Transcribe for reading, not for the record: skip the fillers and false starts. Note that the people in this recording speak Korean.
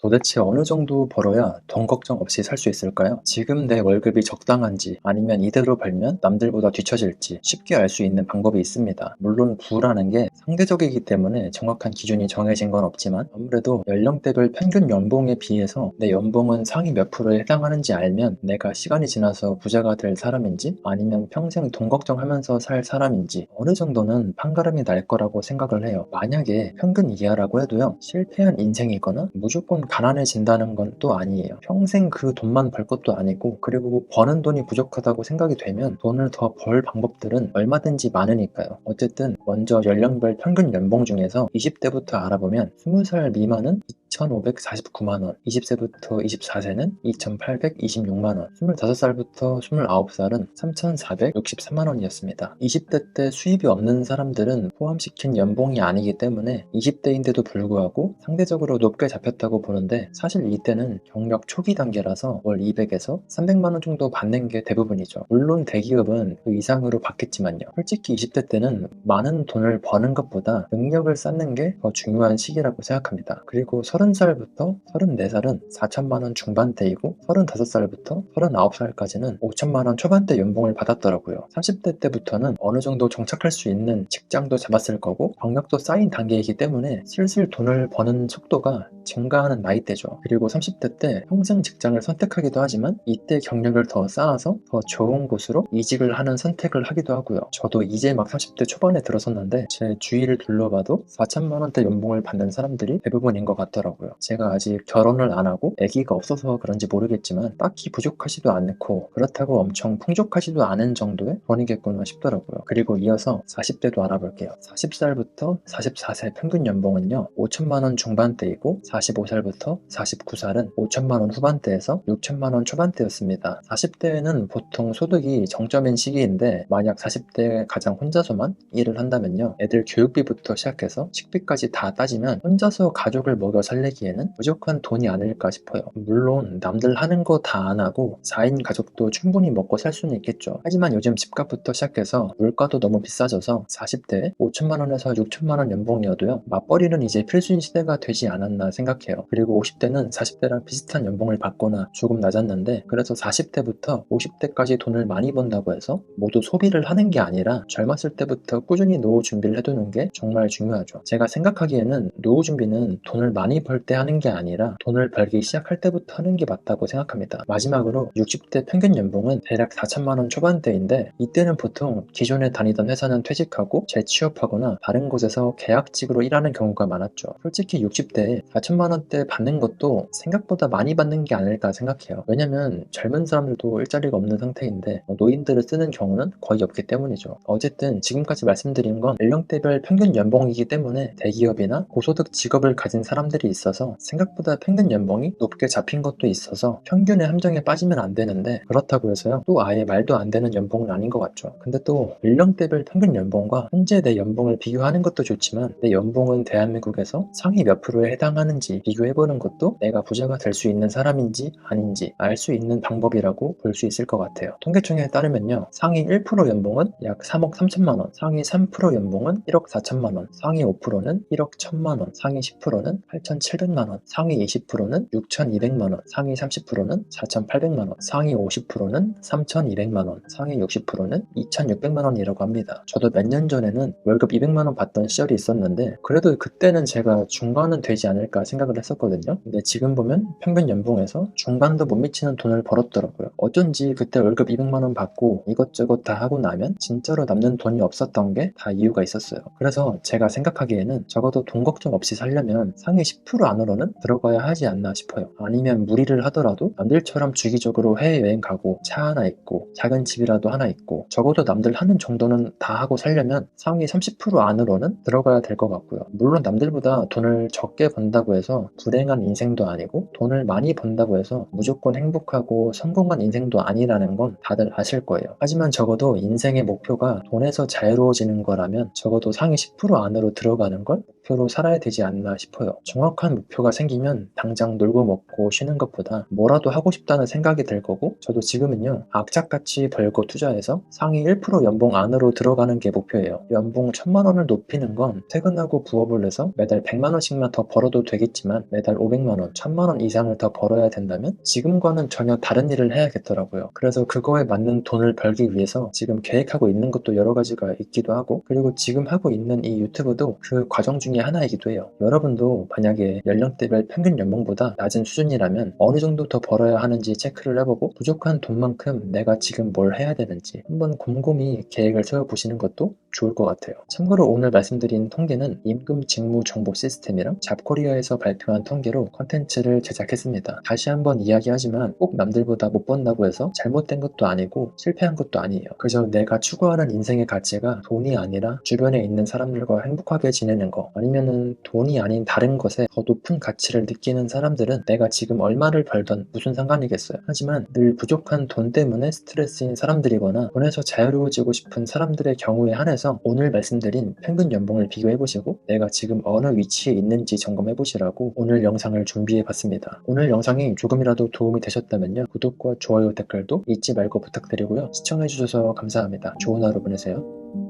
도대체 어느 정도 벌어야 돈 걱정 없이 살 수 있을까요? 지금 내 월급이 적당한지 아니면 이대로 벌면 남들보다 뒤처질지 쉽게 알 수 있는 방법이 있습니다. 물론 부라는 게 상대적이기 때문에 정확한 기준이 정해진 건 없지만 아무래도 연령대별 평균 연봉에 비해서 내 연봉은 상위 몇 프로에 해당하는지 알면 내가 시간이 지나서 부자가 될 사람인지 아니면 평생 돈 걱정하면서 살 사람인지 어느 정도는 판가름이 날 거라고 생각을 해요. 만약에 평균 이하라고 해도요, 실패한 인생이거나 무조건 가난해진다는 건 또 아니에요. 평생 그 돈만 벌 것도 아니고, 그리고 버는 돈이 부족하다고 생각이 되면 돈을 더 벌 방법들은 얼마든지 많으니까요. 어쨌든 먼저 연령별 평균 연봉 중에서 20대부터 알아보면 20살 미만은 2,549만원, 20세부터 24세는 2,826만원, 25살부터 29살은 3,463만원이었습니다. 20대 때 수입이 없는 사람들은 포함시킨 연봉이 아니기 때문에 20대인데도 불구하고 상대적으로 높게 잡혔다고 보는데, 사실 이때는 경력 초기 단계라서 월 200에서 300만원 정도 받는 게 대부분이죠. 물론 대기업은 그 이상으로 받겠지만요. 솔직히 20대 때는 많은 돈을 버는 것보다 능력을 쌓는 게 더 중요한 시기라고 생각합니다. 그리고 30살부터 34살은 4천만원 중반대이고 35살부터 39살까지는 5천만원 초반대 연봉을 받았더라고요. 30대 때부터는 어느 정도 정착할 수 있는 직장도 잡았을 거고 경력도 쌓인 단계이기 때문에 슬슬 돈을 버는 속도가 증가하는 나이대죠. 그리고 30대 때 평생 직장을 선택하기도 하지만 이때 경력을 더 쌓아서 더 좋은 곳으로 이직을 하는 선택을 하기도 하고요. 저도 이제 막 30대 초반에 들어섰는데 제 주위를 둘러봐도 4천만 원대 연봉을 받는 사람들이 대부분인 것 같더라고요. 제가 아직 결혼을 안 하고 아기가 없어서 그런지 모르겠지만 딱히 부족하지도 않고 그렇다고 엄청 풍족하지도 않은 정도의 돈이겠구나 싶더라고요. 그리고 이어서 40대도 알아볼게요. 40살부터 44세 평균 연봉은요, 5천만 원 중반대이고 45살부터 49살은 5천만 원 후반대에서 6천만 원 초반대였습니다. 40대에는 보통 소득이 정점인 시기인데 만약 40대에 가장 혼자서만 일을 한다면요, 애들 교육비부터 시작해서 식비까지 다 따지면 혼자서 가족을 먹여 살리기에는 부족한 돈이 아닐까 싶어요. 물론 남들 하는 거 다 안 하고 4인 가족도 충분히 먹고 살 수는 있겠죠. 하지만 요즘 집값부터 시작해서 물가도 너무 비싸져서 40대에 5천만 원에서 6천만 원 연봉이어도요, 맞벌이는 이제 필수인 시대가 되지 않았나 생각해요. 그리고 50대는 40대랑 비슷한 연봉을 받거나 조금 낮았는데, 그래서 40대부터 50대까지 돈을 많이 번다고 해서 모두 소비를 하는 게 아니라 젊었을 때부터 꾸준히 노후 준비를 해두는 게 정말 중요하죠. 제가 생각하기에는 노후 준비는 돈을 많이 벌 때 하는 게 아니라 돈을 벌기 시작할 때부터 하는 게 맞다고 생각합니다. 마지막으로 60대 평균 연봉은 대략 4천만 원 초반대인데, 이때는 보통 기존에 다니던 회사는 퇴직하고 재취업하거나 다른 곳에서 계약직으로 일하는 경우가 많았죠. 솔직히 60대에 4천만 원대 받는 것도 생각보다 많이 받는 게 아닐까 생각해요. 왜냐면 젊은 사람들도 일자리가 없는 상태인데 노인들을 쓰는 경우는 거의 없기 때문이죠. 어쨌든 지금까지 말씀드린 건 연령대별 평균 연봉이기 때문에 대기업이나 고소득 직업을 가진 사람들이 있어서 생각보다 평균 연봉이 높게 잡힌 것도 있어서 평균의 함정에 빠지면 안 되는데, 그렇다고 해서요, 또 아예 말도 안 되는 연봉은 아닌 것 같죠. 근데 또 연령대별 평균 연봉과 현재 내 연봉을 비교하는 것도 좋지만, 내 연봉은 대한민국에서 상위 몇 프로에 해당하는지 비교해보는 것도 내가 부자가 될 수 있는 사람인지 아닌지 알 수 있는 방법이라고 볼 수 있을 것 같아요. 통계청에 따르면요, 상위 1% 연봉은 약 3억 3천만 원, 상위 3% 연봉은 1억 4천만 원, 상위 5%는 1억 1천만 원, 상위 10%는 8,700만 원, 상위 20%는 6,200만 원, 상위 30%는 4,800만 원, 상위 50%는 3,200만 원, 상위 60%는 2,600만 원이라고 합니다. 저도 몇 년 전에는 월급 200만 원 받던 시절이 있었는데, 그래도 그때는 제가 중반은 되지 않을까 생각을 했었거든요. 근데 지금 보면 평균 연봉에서 중반도 못 미치는 돈을 벌었더라고요. 어쩐지 그때 월급 200만 원 받고 이것저것 다 하고 나면 진짜로 남는 돈이 없었던 게 다 이유가 있었어요. 그래서 제가 생각하기에는 적어도 돈 걱정 없이 살려면 상위 10% 안으로는 들어가야 하지 않나 싶어요. 아니면 무리를 하더라도 남들처럼 주기적으로 해외여행 가고 차 하나 있고 작은 집이라도 하나 있고 적어도 남들 하는 정도는 다 하고 살려면 상위 30% 안으로는 들어가야 될 것 같고요. 물론 남들보다 돈을 적게 번다고 해서 불행한 인생도 아니고 돈을 많이 번다고 해서 무조건 행복하고 성공한 인생도 아니라는 건 다들 아실 거예요. 하지만 적어도 인생의 목표가 돈에서 자유로워지는 거라면 적어도 상위 10% 안으로 들어가는 걸 목표로 살아야 되지 않나 싶어요. 정확한 목표가 생기면 당장 놀고 먹고 쉬는 것보다 뭐라도 하고 싶다는 생각이 들 거고, 저도 지금은요, 악착같이 벌고 투자해서 상위 1% 연봉 안으로 들어가는 게 목표예요. 연봉 1000만 원을 높이는 건 퇴근하고 부업을 해서 매달 100만 원씩만 더 벌어도 되겠지만 매달 500만 원, 1000만 원 이상을 더 벌어야 된다면 지금과는 전혀 다른 일을 해야겠더라고요. 그래서 그거에 맞는 돈을 벌기 위해서 지금 계획하고 있는 것도 여러 가지가 있기도 하고, 그리고 지금 하고 있는 이 유튜브도 그 과정 중에 하나이기도 해요. 여러분도 만약에 연령대별 평균 연봉보다 낮은 수준이라면 어느 정도 더 벌어야 하는지 체크를 해보고 부족한 돈만큼 내가 지금 뭘 해야 되는지 한번 곰곰이 계획을 세워보시는 것도 좋을 것 같아요. 참고로 오늘 말씀드린 통계는 임금 직무 정보 시스템이랑 잡코리아에서 발표한 통계로 컨텐츠를 제작했습니다. 다시 한번 이야기하지만 꼭 남들보다 못 번다고 해서 잘못된 것도 아니고 실패한 것도 아니에요. 그저 내가 추구하는 인생의 가치가 돈이 아니라 주변에 있는 사람들과 행복하게 지내는 거, 아니면은 돈이 아닌 다른 것에 더 높은 가치를 느끼는 사람들은 내가 지금 얼마를 벌던 무슨 상관이겠어요. 하지만 늘 부족한 돈 때문에 스트레스인 사람들이거나 돈에서 자유로워지고 싶은 사람들의 경우에 한해서 오늘 말씀드린 평균 연봉을 비교해보시고 내가 지금 어느 위치에 있는지 점검해보시라고 오늘 영상을 준비해봤습니다. 오늘 영상이 조금이라도 도움이 되셨다면요, 구독과 좋아요, 댓글도 잊지 말고 부탁드리고요. 시청해주셔서 감사합니다. 좋은 하루 보내세요.